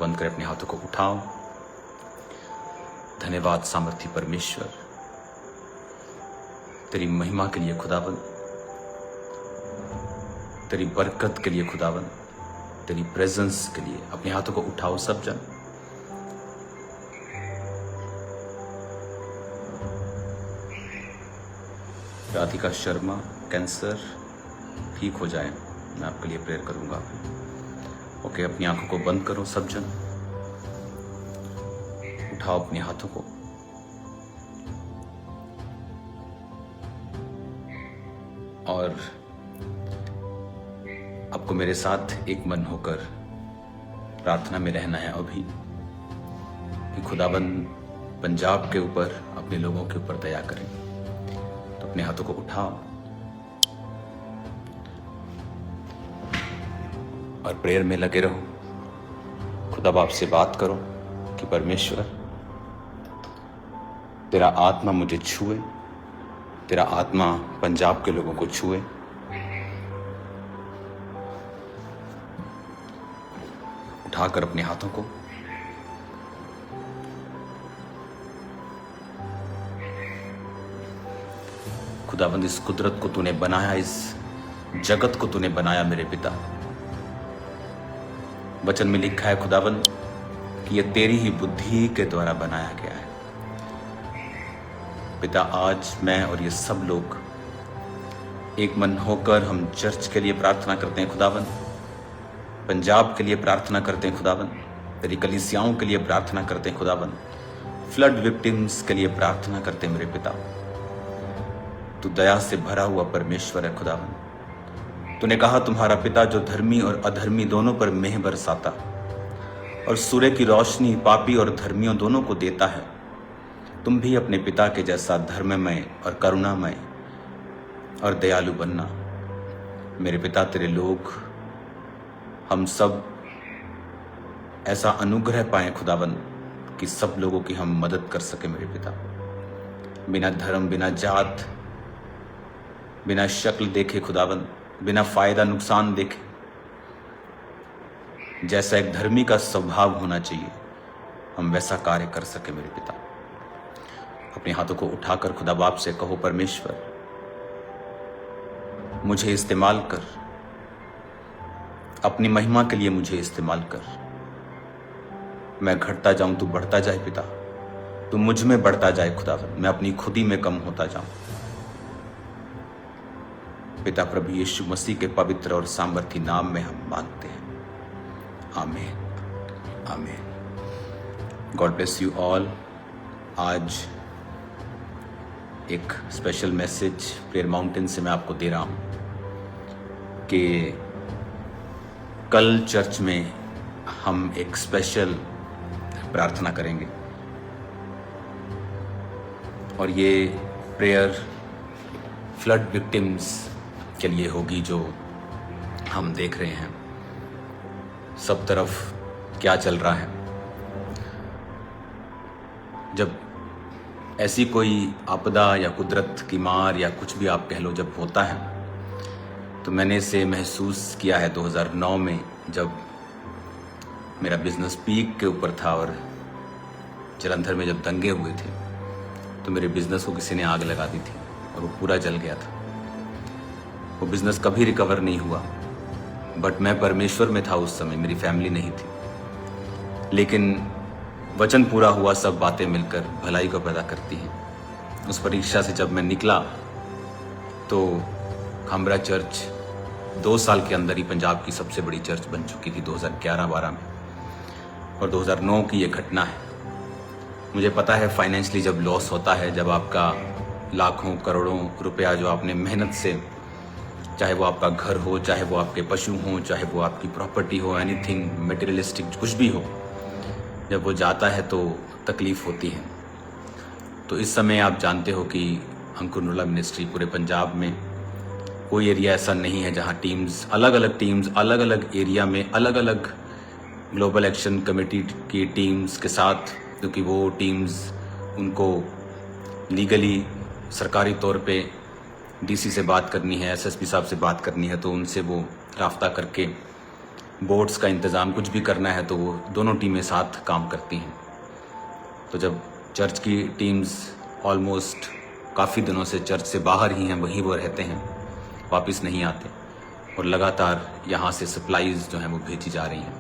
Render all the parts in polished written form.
बंद कर अपने हाथों को उठाओ। धन्यवाद सामर्थ्य परमेश्वर, तेरी महिमा के लिए खुदावन, तेरी बरकत के लिए खुदावन, तेरी प्रेजेंस के लिए। अपने हाथों को उठाओ सब जन। राधिका शर्मा, कैंसर ठीक हो जाए, मैं आपके लिए प्रेयर करूंगा। ओके, अपनी आंखों को बंद करो सब जन। उठाओ अपने हाथों को। और आपको मेरे साथ एक मन होकर प्रार्थना में रहना है अभी कि खुदाबंद पंजाब के ऊपर, अपने लोगों के ऊपर दया करें। तो अपने हाथों को उठाओ और प्रेयर में लगे रहो। खुदा बाप से बात करो कि परमेश्वर तेरा आत्मा मुझे छुए, तेरा आत्मा पंजाब के लोगों को छुए। उठाकर अपने हाथों को खुदाबंद, इस कुदरत को तूने बनाया, इस जगत को तूने बनाया मेरे पिता। वचन में लिखा है खुदाबंद कि यह तेरी ही बुद्धि के द्वारा बनाया गया है। पिता, आज मैं और ये सब लोग एक मन होकर हम चर्च के लिए प्रार्थना करते हैं खुदाबंद, पंजाब के लिए प्रार्थना करते हैं खुदाबंद, तेरी कलीसियाओं के लिए प्रार्थना करते हैं खुदाबंद, फ्लड विक्टिम्स के लिए प्रार्थना करते हैं मेरे पिता। तू दया से भरा हुआ परमेश्वर है खुदावन। तूने कहा तुम्हारा पिता जो धर्मी और अधर्मी दोनों पर मेह बरसाता और सूर्य की रोशनी पापी और धर्मियों दोनों को देता है, तुम भी अपने पिता के जैसा धर्ममय और करुणामय और दयालु बनना। मेरे पिता, तेरे लोग हम सब ऐसा अनुग्रह पाए खुदावन कि सब लोगों की हम मदद कर सके मेरे पिता, बिना धर्म, बिना जात, बिना शक्ल देखे खुदावन, बिना फायदा नुकसान देखे, जैसा एक धर्मी का स्वभाव होना चाहिए हम वैसा कार्य कर सके मेरे पिता। अपने हाथों को उठाकर खुदा बाप से कहो, परमेश्वर मुझे इस्तेमाल कर, अपनी महिमा के लिए मुझे इस्तेमाल कर। मैं घटता जाऊं तू बढ़ता जाए पिता, तू मुझ में बढ़ता जाए खुदावन, मैं अपनी खुदी में कम होता जाऊं। पिता प्रभु यीशु मसीह के पवित्र और सामर्थी नाम में हम मांगते हैं, आमीन आमीन। God bless you all. आज एक स्पेशल मैसेज प्रेयर माउंटेन से मैं आपको दे रहा हूं कि कल चर्च में हम एक स्पेशल प्रार्थना करेंगे और ये प्रेयर फ्लड विक्टिम्स के लिए होगी। जो हम देख रहे हैं सब तरफ क्या चल रहा है, जब ऐसी कोई आपदा या कुदरत की मार या कुछ भी आप कह लो जब होता है, तो मैंने इसे महसूस किया है 2009 में, जब मेरा बिजनेस पीक के ऊपर था और जलंधर में जब दंगे हुए थे तो मेरे बिजनेस को किसी ने आग लगा दी थी और वो पूरा जल गया था। वो बिजनेस कभी रिकवर नहीं हुआ, बट मैं परमेश्वर में था उस समय, मेरी फैमिली नहीं थी। लेकिन वचन पूरा हुआ, सब बातें मिलकर भलाई को पैदा करती हैं। उस परीक्षा से जब मैं निकला तो खामरा चर्च 2 साल के अंदर ही पंजाब की सबसे बड़ी चर्च बन चुकी थी 2011-12 में, और 2009 की ये घटना है। मुझे पता है फाइनेंशियली जब लॉस होता है, जब आपका लाखों करोड़ों रुपया जो आपने मेहनत से, चाहे वो आपका घर हो, चाहे वो आपके पशु हो, चाहे वो आपकी प्रॉपर्टी हो, एनीथिंग मटेरियलिस्टिक कुछ भी हो, जब वो जाता है तो तकलीफ होती है। तो इस समय आप जानते हो कि अंकुर नूरला मिनिस्ट्री पूरे पंजाब में कोई एरिया ऐसा नहीं है जहाँ टीम्स, अलग अलग एरिया में अलग अलग ग्लोबल एक्शन कमेटी की टीम्स के साथ, क्योंकि वो टीम्स उनको लीगली सरकारी तौर पे डीसी से बात करनी है, एसएसपी साहब से बात करनी है, तो उनसे वो राफ्ता करके बोट्स का इंतज़ाम कुछ भी करना है तो वो दोनों टीमें साथ काम करती हैं। तो जब चर्च की टीम्स ऑलमोस्ट काफ़ी दिनों से चर्च से बाहर ही हैं, वहीं वो रहते हैं, वापस नहीं आते, और लगातार यहाँ से सप्लाईज़ जो हैं वो भेजी जा रही हैं।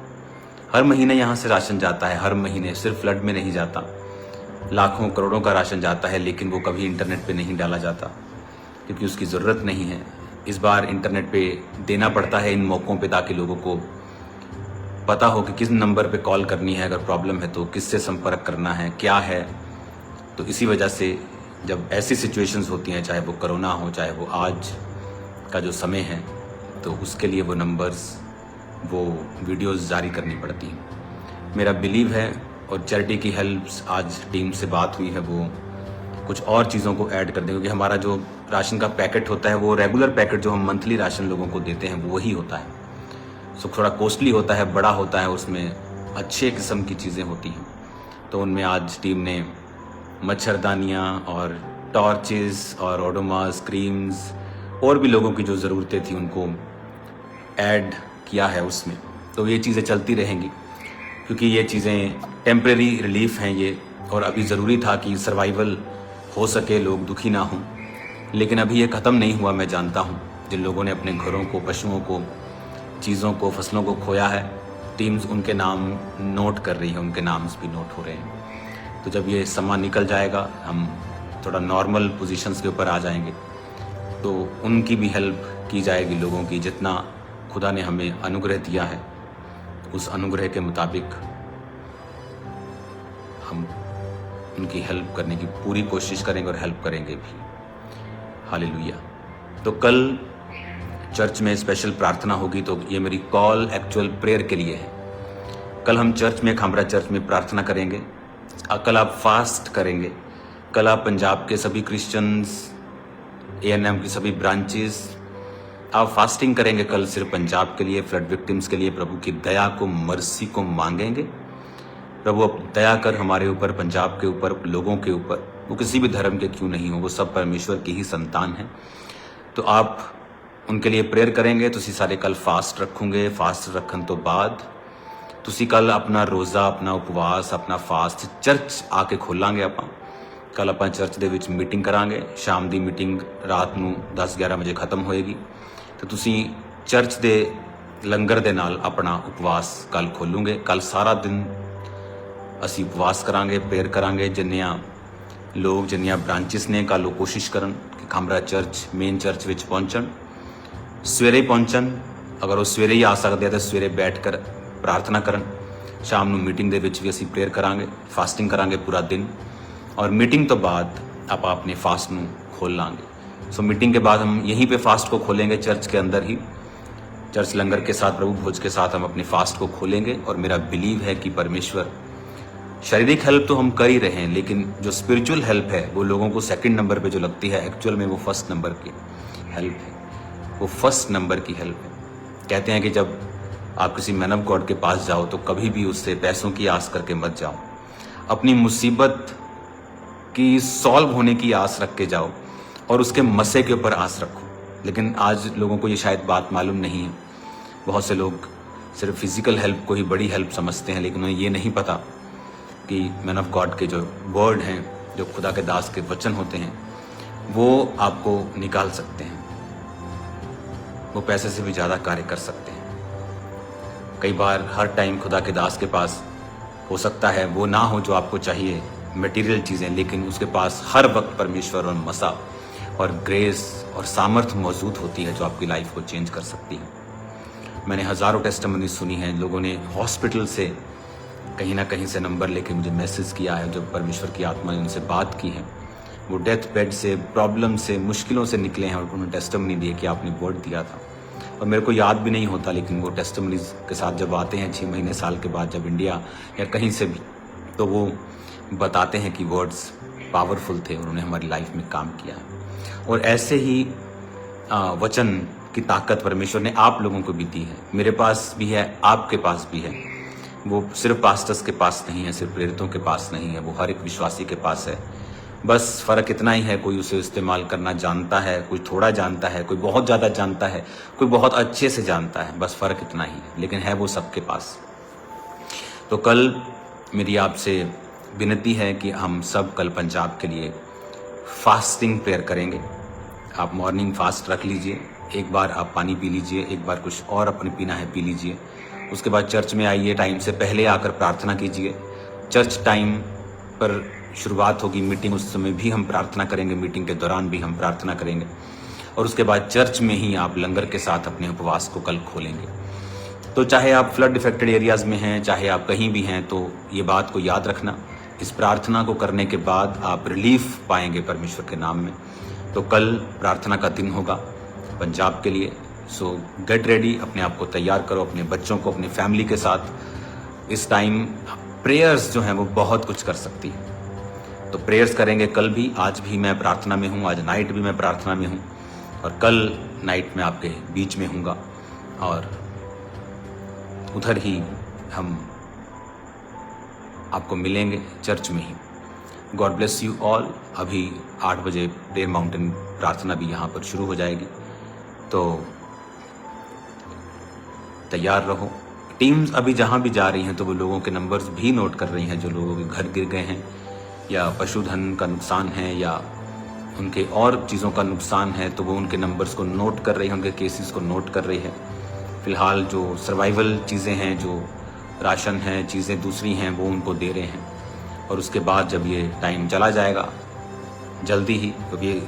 हर महीने यहाँ से राशन जाता है, हर महीने, सिर्फ फ्लड में नहीं जाता, लाखों करोड़ों का राशन जाता है, लेकिन वो कभी इंटरनेट पे नहीं डाला जाता क्योंकि उसकी ज़रूरत नहीं है। इस बार इंटरनेट पे देना पड़ता है इन मौक़ों पे, ताकि लोगों को पता हो कि किस नंबर पे कॉल करनी है, अगर प्रॉब्लम है तो किससे संपर्क करना है, क्या है। तो इसी वजह से जब ऐसी सिचुएशंस होती हैं, चाहे वो कोरोना हो, चाहे वो आज का जो समय है, तो उसके लिए वो नंबर्स, वो वीडियोस जारी करनी पड़ती हैं। मेरा बिलीव है, और चैरिटी की हेल्प्स, आज टीम से बात हुई है, वो कुछ और चीज़ों को ऐड कर दें, क्योंकि हमारा जो राशन का पैकेट होता है, वो रेगुलर पैकेट जो हम मंथली राशन लोगों को देते हैं वो वही होता है। सो थोड़ा कॉस्टली होता है, बड़ा होता है, उसमें अच्छे किस्म की चीज़ें होती हैं। तो उनमें आज टीम ने मच्छरदानियाँ और टॉर्चेस और ओडोमॉस, क्रीम्स और भी लोगों की जो ज़रूरतें थी उनको ऐड किया है उसमें। तो ये चीज़ें चलती रहेंगी, क्योंकि ये चीज़ें टेम्परेरी रिलीफ हैं ये, और अभी ज़रूरी था कि सर्वाइवल हो सके, लोग दुखी ना हों। लेकिन अभी ये ख़त्म नहीं हुआ। मैं जानता हूँ जिन लोगों ने अपने घरों को, पशुओं को, चीज़ों को, फसलों को खोया है, टीम्स उनके नाम नोट कर रही है, उनके नाम्स भी नोट हो रहे हैं। तो जब ये समा निकल जाएगा, हम थोड़ा नॉर्मल पोजीशंस के ऊपर आ जाएंगे, तो उनकी भी हेल्प की जाएगी, लोगों की। जितना खुदा ने हमें अनुग्रह दिया है, उस अनुग्रह के मुताबिक हम उनकी हेल्प करने की पूरी कोशिश करेंगे और हेल्प करेंगे भी। हालेलुया। तो कल चर्च में स्पेशल प्रार्थना होगी, तो ये मेरी कॉल एक्चुअल प्रेयर के लिए है। कल हम चर्च में, खामरा चर्च में प्रार्थना करेंगे। कल आप फास्ट करेंगे। कल आप पंजाब के सभी क्रिश्चियंस, ANM की सभी ब्रांचेस, आप फास्टिंग करेंगे कल, सिर्फ पंजाब के लिए, फ्लड विक्टिम्स के लिए। प्रभु की दया को, मर्सी को मांगेंगे। प्रभु अब दया कर हमारे ऊपर, पंजाब के ऊपर, लोगों के ऊपर, वो किसी भी धर्म के क्यों नहीं हो, वो सब परमेश्वर की ही संतान हैं। तो आप उनके लिए प्रेयर करेंगे। तुसी सारे कल फास्ट रखोगे। फास्ट रखन तो बाद तुसी कल अपना रोज़ा, अपना उपवास, अपना फास्ट चर्च आके खोलांगे। ਆਪਾਂ कल ਆਪਾਂ चर्च ਦੇ ਵਿੱਚ ਮੀਟਿੰਗ ਕਰਾਂਗੇ। ਸ਼ਾਮ ਦੀ ਮੀਟਿੰਗ ਰਾਤ ਨੂੰ 10-11 ਵਜੇ ਖਤਮ ਹੋਏਗੀ। ਤੇ ਤੁਸੀਂ ਚਰਚ ਦੇ ਲੰਗਰ ਦੇ ਨਾਲ ਆਪਣਾ ਉਪਵਾਸ ਕੱਲ ਖੋਲੂਗੇ। ਕੱਲ ਸਾਰਾ ਦਿਨ ਅਸੀਂ ਉਪਵਾਸ ਕਰਾਂਗੇ, ਪ੍ਰੇਅਰ ਕਰਾਂਗੇ। ਜਿੰਨੀਆਂ ਲੋਕ, ਜਿੰਨੀਆਂ ਬ੍ਰਾਂਚਿਸ ਨੇ, ਕੱਲ ਉਹ ਕੋਸ਼ਿਸ਼ ਕਰਨ ਕਿ ਖਾਮਰਾ ਚਰਚ, ਮੇਨ ਚਰਚ ਵਿੱਚ ਪਹੁੰਚਣ, ਸਵੇਰੇ ਪਹੁੰਚਣ। ਅਗਰ ਉਹ ਸਵੇਰੇ ਹੀ ਆ ਸਕਦੇ ਆ ਤਾਂ ਸਵੇਰੇ ਬੈਠ ਕਰ प्रार्थना करन। शाम ਨੂੰ ਮੀਟਿੰਗ ਦੇ ਵਿੱਚ ਵੀ ਅਸੀਂ ਪ੍ਰੇਅਰ ਕਰਾਂਗੇ, ਫਾਸਟਿੰਗ ਕਰਾਂਗੇ पूरा दिन, और मीटिंग तो बाद आप अपने फास्ट ਨੂੰ खोल लाएंगे। सो मीटिंग के बाद हम यहीं पे फास्ट को खोलेंगे, चर्च के अंदर ही, चर्च लंगर के साथ, प्रभु भोज के साथ हम अपने फास्ट को खोलेंगे। और मेरा बिलीव है कि परमेश्वर, शारीरिक हेल्प तो हम कर ही रहे हैं, लेकिन जो स्पिरिचुअल हेल्प है वो लोगों को सेकंड नंबर पे जो लगती है, एक्चुअल में वो फर्स्ट नंबर की हेल्प है। वो फर्स्ट नंबर की हेल्प है। कहते हैं कि जब आप किसी मैन ऑफ गॉड के पास जाओ तो कभी भी उससे पैसों की आस करके मत जाओ। अपनी मुसीबत की सॉल्व होने की आस रख के जाओ, और उसके मसे के ऊपर आस रखो। लेकिन आज लोगों को ये शायद बात मालूम नहीं है। बहुत से लोग सिर्फ फिजिकल हेल्प को ही बड़ी हेल्प समझते हैं, लेकिन उन्हें ये नहीं पता कि मैन ऑफ गॉड के जो वर्ड हैं, जो खुदा के दास के वचन होते हैं, वो आपको निकाल सकते हैं। वो पैसे से भी ज़्यादा कार्य कर सकते हैं। कई बार हर टाइम खुदा के दास के पास हो सकता है वो ना हो जो आपको चाहिए, मटेरियल चीज़ें, लेकिन उसके पास हर वक्त परमेश्वर और मसा और ग्रेस और सामर्थ मौजूद होती है, जो आपकी लाइफ को चेंज कर सकती है। मैंने हज़ारों टेस्टिमनी सुनी हैं। लोगों ने हॉस्पिटल से कहीं ना कहीं से नंबर लेके मुझे मैसेज किया है, जो परमेश्वर की आत्मा ने उनसे बात की है। वो डेथ बेड से, प्रॉब्लम से, मुश्किलों से निकले हैं, और उन्होंने टेस्टिमनी दी कि आपने वर्ड दिया था। और मेरे को याद भी नहीं होता, लेकिन वो टेस्टिमनीज के साथ जब आते हैं 6 महीने, साल के बाद, जब इंडिया या कहीं से भी, तो वो बताते हैं कि वर्ड्स पावरफुल थे, उन्होंने हमारी लाइफ में काम किया है। और ऐसे ही वचन की ताकत परमेश्वर ने आप लोगों को भी दी है। मेरे पास भी है, आपके पास भी है। वो सिर्फ पास्टर्स के पास नहीं है, सिर्फ प्रेरितों के पास नहीं है, वो हर एक विश्वासी के पास है। बस फ़र्क इतना ही है, कोई उसे इस्तेमाल करना जानता है, कोई थोड़ा जानता है, कोई बहुत ज़्यादा जानता है, कोई बहुत अच्छे से जानता है, बस फ़र्क इतना ही है, लेकिन है वो सबके पास। तो कल मेरी आपसे विनती है कि हम सब कल पंजाब के लिए फास्टिंग प्रेयर करेंगे। आप मॉर्निंग फास्ट रख लीजिए, एक बार आप पानी पी लीजिए, एक बार कुछ और अपने पीना है पी लीजिए। उसके बाद चर्च में आइए, टाइम से पहले आकर प्रार्थना कीजिए। चर्च टाइम पर शुरुआत होगी मीटिंग, उस समय भी हम प्रार्थना करेंगे, मीटिंग के दौरान भी हम प्रार्थना करेंगे, और उसके बाद चर्च में ही आप लंगर के साथ अपने उपवास को कल खोलेंगे। तो चाहे आप फ्लड इफेक्टेड एरियाज़ में हैं, चाहे आप कहीं भी हैं, तो ये बात को याद रखना, इस प्रार्थना को करने के बाद आप रिलीफ पाएंगे परमेश्वर के नाम में। तो कल प्रार्थना का दिन होगा पंजाब के लिए। सो गेट रेडी, अपने आप को तैयार करो, अपने बच्चों को, अपनी फैमिली के साथ। इस टाइम प्रेयर्स जो हैं वो बहुत कुछ कर सकती है, तो प्रेयर्स करेंगे कल भी। आज भी मैं प्रार्थना में हूँ, आज नाइट भी मैं प्रार्थना में हूँ, और कल नाइट में आपके बीच में हूँगा, और उधर ही हम आपको मिलेंगे चर्च में ही। God bless you all. अभी 8 बजे प्रेयर माउंटेन प्रार्थना भी यहाँ पर शुरू हो जाएगी, तो तैयार रहो। टीम्स अभी जहाँ भी जा रही हैं तो वो लोगों के नंबर्स भी नोट कर रही हैं, जो लोगों के घर गिर गए हैं, या पशुधन का नुकसान है, या उनके और चीज़ों का नुकसान है, तो वो उनके नंबर्स को नोट कर रही है, उनके केसेस को नोट कर रही है। फ़िलहाल जो सर्वाइवल चीज़ें हैं, जो राशन है, चीज़ें दूसरी हैं, वो उनको दे रहे हैं। और उसके बाद जब ये टाइम चला जाएगा जल्दी ही, क्योंकि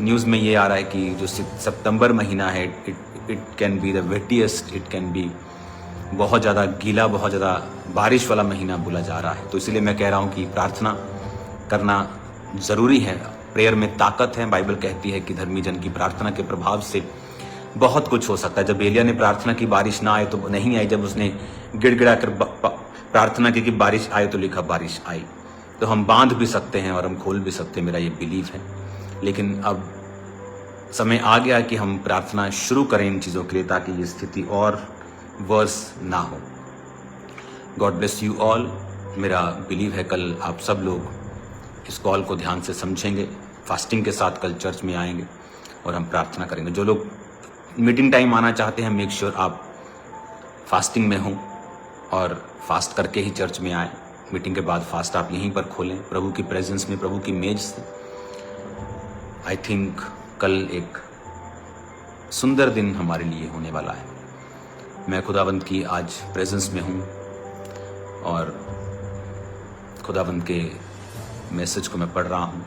न्यूज़ में ये आ रहा है कि जो सितंबर महीना है, it can be the wettest, it can be बहुत ज़्यादा गीला, बहुत ज़्यादा बारिश वाला महीना बोला जा रहा है। तो इसलिए मैं कह रहा हूँ कि प्रार्थना करना ज़रूरी है। प्रेयर में ताकत है। बाइबल कहती है कि धर्मी जन की प्रार्थना के प्रभाव से बहुत कुछ हो सकता है। जब एलिया ने प्रार्थना की बारिश ना आए तो नहीं आई, जब उसने गिड़गिड़ा कर प्रार्थना की कि बारिश आए तो लिखा बारिश आई। तो हम बांध भी सकते हैं और हम खोल भी सकते हैं, मेरा ये बिलीव है। लेकिन अब समय आ गया कि हम प्रार्थना शुरू करें इन चीज़ों के लिए, ताकि ये स्थिति और वर्स ना हो। God bless you all. मेरा बिलीव है कल आप सब लोग इस कॉल को ध्यान से समझेंगे, फास्टिंग के साथ कल चर्च में आएंगे और हम प्रार्थना करेंगे। जो लोग मीटिंग टाइम आना चाहते हैं, मेक श्योर आप फास्टिंग में हों और फास्ट करके ही चर्च में आए। मीटिंग के बाद फास्ट आप यहीं पर खोलें, प्रभु की प्रेजेंस में, प्रभु की मेज से। आई थिंक कल एक सुंदर दिन हमारे लिए होने वाला है। मैं खुदावंद की आज प्रेजेंस में हूँ और खुदावंद के मैसेज को मैं पढ़ रहा हूँ।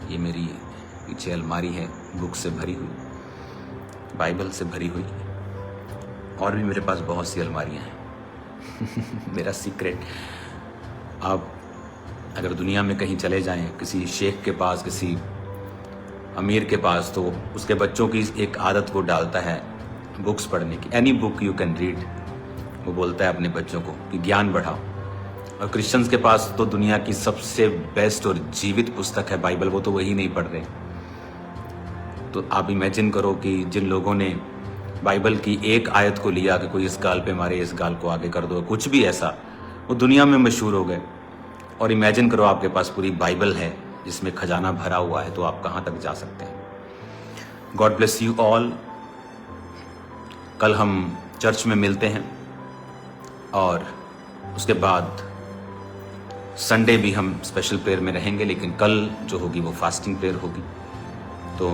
ये मेरी पीछे अलमारी है, बुक से भरी हुई, बाइबल से भरी हुई, और भी मेरे पास बहुत सी अलमारियाँ हैं। मेरा सीक्रेट, आप अगर दुनिया में कहीं चले जाएं, किसी शेख के पास, किसी अमीर के पास, तो उसके बच्चों की एक आदत वो डालता है बुक्स पढ़ने की। Any book you can read, वो बोलता है अपने बच्चों को कि ज्ञान बढ़ाओ। और क्रिश्चियंस के पास तो दुनिया की सबसे बेस्ट और जीवित पुस्तक है बाइबल, वो तो वही नहीं पढ़ रहे। तो आप इमेजिन करो कि जिन लोगों ने बाइबल की एक आयत को लिया कि कोई इस गाल पे मारे, इस गाल को आगे कर दो, कुछ भी ऐसा, वो दुनिया में मशहूर हो गए। और इमेजिन करो आपके पास पूरी बाइबल है जिसमें खजाना भरा हुआ है, तो आप कहाँ तक जा सकते हैं। God bless you all. कल हम चर्च में मिलते हैं और उसके बाद संडे भी हम स्पेशल प्रेयर में रहेंगे, लेकिन कल जो होगी वो फास्टिंग प्रेयर होगी। तो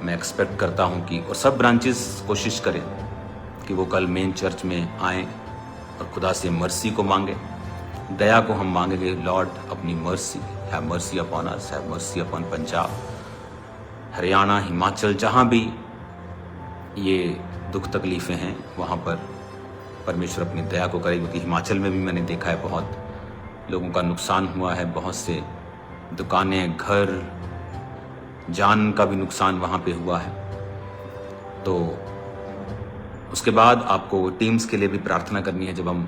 मैं एक्सपेक्ट करता हूँ कि, और सब ब्रांचेस कोशिश करें कि वो कल मेन चर्च में आएँ और खुदा से मर्सी को मांगे, दया को हम मांगेंगे। लॉर्ड अपनी mercy, have mercy upon us, have mercy upon Punjab, Haryana, Himachal, जहाँ भी ये दुख तकलीफ़ें हैं वहाँ पर परमेश्वर अपनी दया को करे। क्योंकि हिमाचल में भी मैंने देखा है बहुत लोगों का नुकसान हुआ है, बहुत से दुकानें, घर, जान का भी नुकसान वहाँ पे हुआ है। तो उसके बाद आपको टीम्स के लिए भी प्रार्थना करनी है। जब हम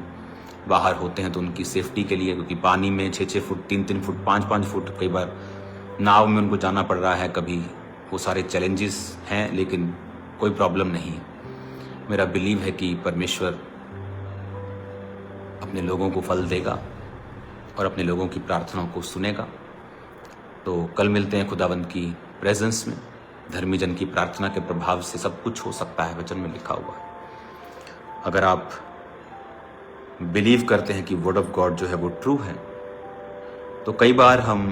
बाहर होते हैं तो उनकी सेफ्टी के लिए, क्योंकि पानी में 6-6 फुट, 3-3 फुट, 5-5 फुट, कई बार नाव में उनको जाना पड़ रहा है। कभी वो सारे चैलेंजेस हैं, लेकिन कोई प्रॉब्लम नहीं है। मेरा बिलीव है कि परमेश्वर अपने लोगों को फल देगा और अपने लोगों की प्रार्थनाओं को सुनेगा। तो कल मिलते हैं खुदावंद की प्रेजेंस में। धर्मी जन की प्रार्थना के प्रभाव से सब कुछ हो सकता है, वचन में लिखा हुआ है। अगर आप बिलीव करते हैं कि वर्ड ऑफ गॉड जो है वो ट्रू है, तो कई बार हम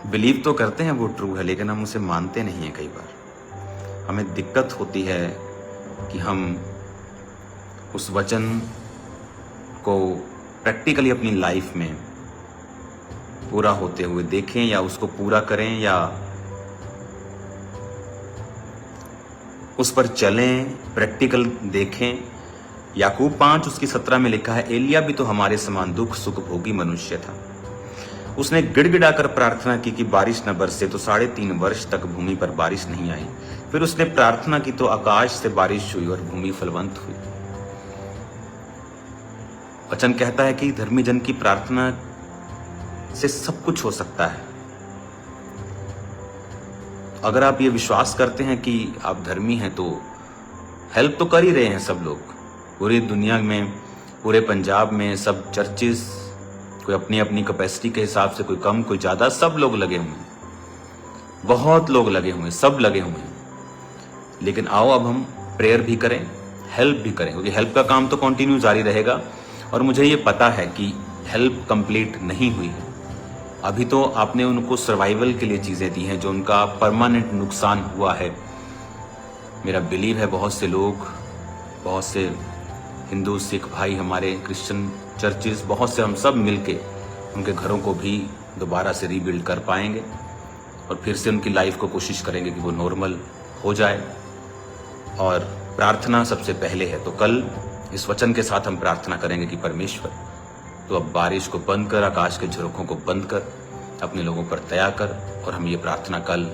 बिलीव तो करते हैं वो ट्रू है, लेकिन हम उसे मानते नहीं हैं। कई बार हमें दिक्कत होती है कि हम उस वचन को प्रैक्टिकली अपनी लाइफ में पूरा होते हुए देखें, या उसको पूरा करें, या उस पर चलें, प्रैक्टिकल देखें। याकूब 5 उसकी 17 में लिखा है, एलिया भी तो हमारे समान दुख सुख भोगी मनुष्य था। उसने गिड़गिड़ाकर प्रार्थना की कि बारिश न बरसे, तो 3.5 वर्ष तक भूमि पर बारिश नहीं आई। फिर उसने प्रार्थना की तो आकाश से बारिश हुई और भूमि फलवंत हुई। वचन कहता है कि धर्मी जन की प्रार्थना से सब कुछ हो सकता है। अगर आप ये विश्वास करते हैं कि आप धर्मी हैं, तो हेल्प तो कर ही रहे हैं सब लोग। पूरी दुनिया में, पूरे पंजाब में सब चर्चेस, कोई अपनी अपनी कैपेसिटी के हिसाब से, कोई कम कोई ज़्यादा, सब लोग लगे हुए हैं, बहुत लोग लगे हुए हैं, सब लगे हुए हैं। लेकिन आओ अब हम प्रेयर भी करें, हेल्प भी करें, क्योंकि हेल्प का काम तो कंटिन्यू जारी रहेगा। और मुझे ये पता है कि हेल्प कंप्लीट नहीं हुई है। अभी तो आपने उनको सर्वाइवल के लिए चीज़ें दी हैं, जो उनका परमानेंट नुकसान हुआ है। मेरा बिलीव है बहुत से लोग, बहुत से हिंदू सिख भाई, हमारे क्रिश्चियन चर्चेस, बहुत से हम सब मिलके उनके घरों को भी दोबारा से रीबिल्ड कर पाएंगे और फिर से उनकी लाइफ को कोशिश करेंगे कि वो नॉर्मल हो जाए। और प्रार्थना सबसे पहले है। तो कल इस वचन के साथ हम प्रार्थना करेंगे कि परमेश्वर, तो अब बारिश को बंद कर, आकाश के झरोखों को बंद कर, अपने लोगों पर दया कर। और हम ये प्रार्थना कल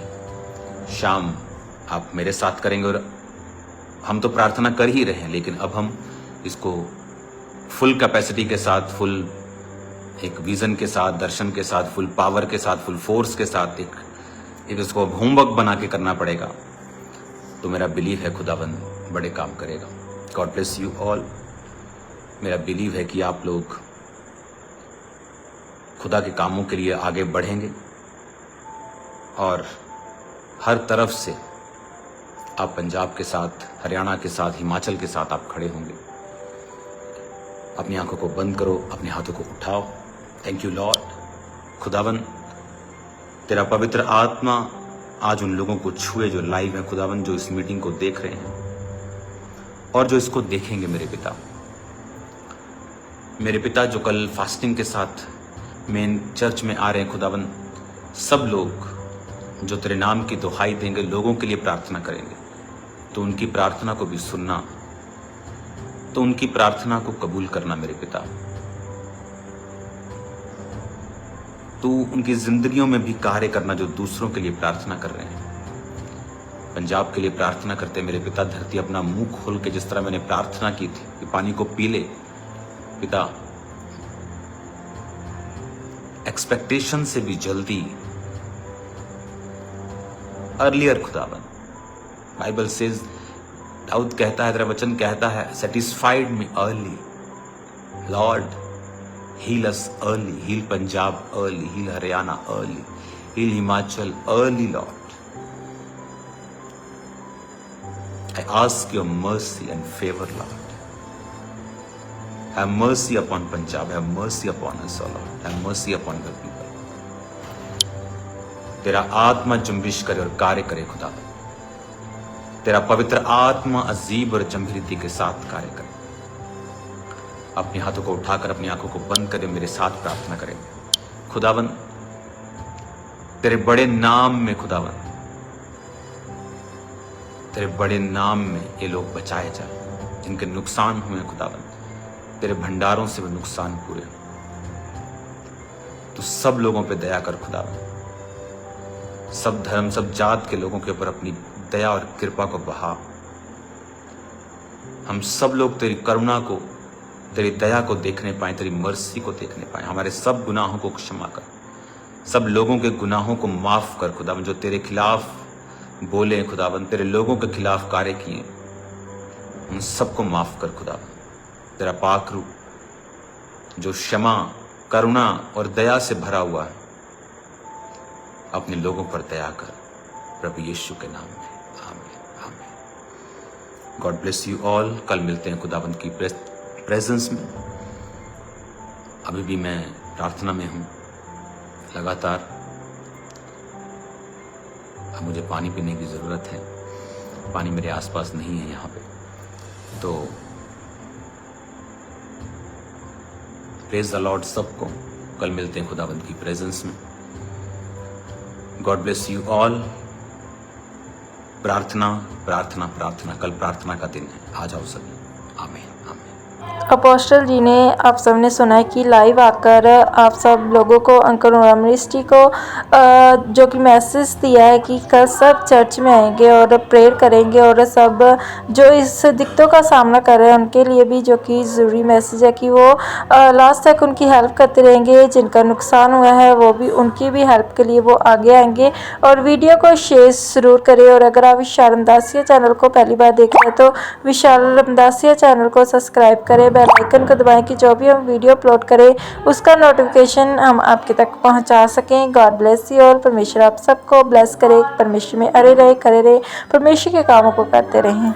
शाम आप मेरे साथ करेंगे। और हम तो प्रार्थना कर ही रहे हैं, लेकिन अब हम इसको फुल कैपेसिटी के साथ, फुल एक विजन के साथ, दर्शन के साथ, फुल पावर के साथ, फुल फोर्स के साथ एक इसको होमवर्क बना के करना पड़ेगा। तो मेरा बिलीव है खुदाबंद बड़े काम करेगा। God bless you all. मेरा बिलीव है कि आप लोग खुदा के कामों के लिए आगे बढ़ेंगे और हर तरफ से आप पंजाब के साथ, हरियाणा के साथ, हिमाचल के साथ आप खड़े होंगे। अपनी आंखों को बंद करो, अपने हाथों को उठाओ। Thank you Lord. खुदावन, तेरा पवित्र आत्मा आज उन लोगों को छुए जो लाइव है खुदावन, जो इस मीटिंग को देख रहे हैं और जो इसको देखेंगे। मेरे पिता जो कल फास्टिंग के साथ मेन चर्च में आ रहे हैं खुदावन, सब लोग जो तेरे नाम की दुहाई देंगे, लोगों के लिए प्रार्थना करेंगे, तो उनकी प्रार्थना को भी सुनना, तो उनकी प्रार्थना को कबूल करना मेरे पिता। तू उनकी जिंदगियों में भी कार्य करना जो दूसरों के लिए प्रार्थना कर रहे हैं। पंजाब के लिए प्रार्थना करते मेरे पिता, धरती अपना मुंह खोल के, जिस तरह मैंने प्रार्थना की थी कि पानी को पी ले पिता, एक्सपेक्टेशन से भी जल्दी, अर्लियर खुदावन। बाइबल सेज, दाऊद कहता है, तेरा वचन कहता है, satisfied me early lord, heal us early, heal Punjab early, heal Haryana early, heal Himachal early lord. I ask your mercy and favor, Lord. Have mercy upon Punjab. Have mercy upon us, O Lord. Have mercy upon your people. तेरा आत्मा जुम्बिश करे और कार्य करे खुदा। तेरा पवित्र आत्मा अजीब और जंभीरती के साथ कार्य करे। अपने हाथों को उठाकर अपनी आंखों को बंद करे, मेरे साथ प्रार्थना करेंगे। खुदावन, तेरे बड़े नाम में खुदावन, तेरे बड़े नाम में ये लोग बचाए जाए जिनके नुकसान हुए खुदावन, तेरे भंडारों से वो नुकसान पूरे हो। तो सब लोगों पे दया कर खुदावन, सब धर्म, सब जात के लोगों के ऊपर अपनी दया और कृपा को बहा। हम सब लोग तेरी करुणा को, तेरी दया को देखने पाए, तेरी मर्सी को देखने पाए। हमारे सब गुनाहों को क्षमा कर, सब लोगों के गुनाहों को माफ कर खुदावन, जो तेरे खिलाफ बोले खुदावन, तेरे लोगों के खिलाफ कार्य किए, उन सबको माफ कर खुदावन। तेरा पाक रूप जो क्षमा, करुणा और दया से भरा हुआ है, अपने लोगों पर दया कर, प्रभु यीशु के नाम में, आमीन आमीन। God bless you all. कल मिलते हैं खुदाबंद की प्रेजेंस में। अभी भी मैं प्रार्थना में हूँ लगातार। अब मुझे पानी पीने की ज़रूरत है, पानी मेरे आसपास नहीं है यहाँ पे, तो प्रेज द लॉर्ड सबको। कल मिलते हैं खुदाबंद की प्रेजेंस में। God bless you all. प्रार्थना प्रार्थना प्रार्थना, कल प्रार्थना का दिन है, आ जाओ सभी। आमीन आमीन। अपोस्टल जी ने आप सबने सुना है कि लाइव आकर आप सब लोगों को, अंकल और मिनिस्ट्री को जो कि मैसेज दिया है कि कल सब चर्च में आएंगे और प्रेयर करेंगे, और सब जो इस दिक्कतों का सामना कर रहे हैं उनके लिए भी जो कि ज़रूरी मैसेज है कि वो लास्ट तक उनकी हेल्प करते रहेंगे। जिनका नुकसान हुआ है वो भी, उनकी भी हेल्प के लिए वो आगे आएंगे। और वीडियो को शेयर ज़रूर करें। और अगर आप विशाल रमदासिया चैनल को पहली बार देख रहे हैं तो विशाल रमदासिया चैनल को सब्सक्राइब करें, बेल आइकन को दबाएं कि जो भी हम वीडियो अपलोड करें उसका नोटिफिकेशन हम आपके तक पहुंचा सकें। God bless you all. परमेश्वर आप सबको ब्लेस करे, परमेश्वर में अरे रहे, करे रहे, परमेश्वर के कामों को करते रहें।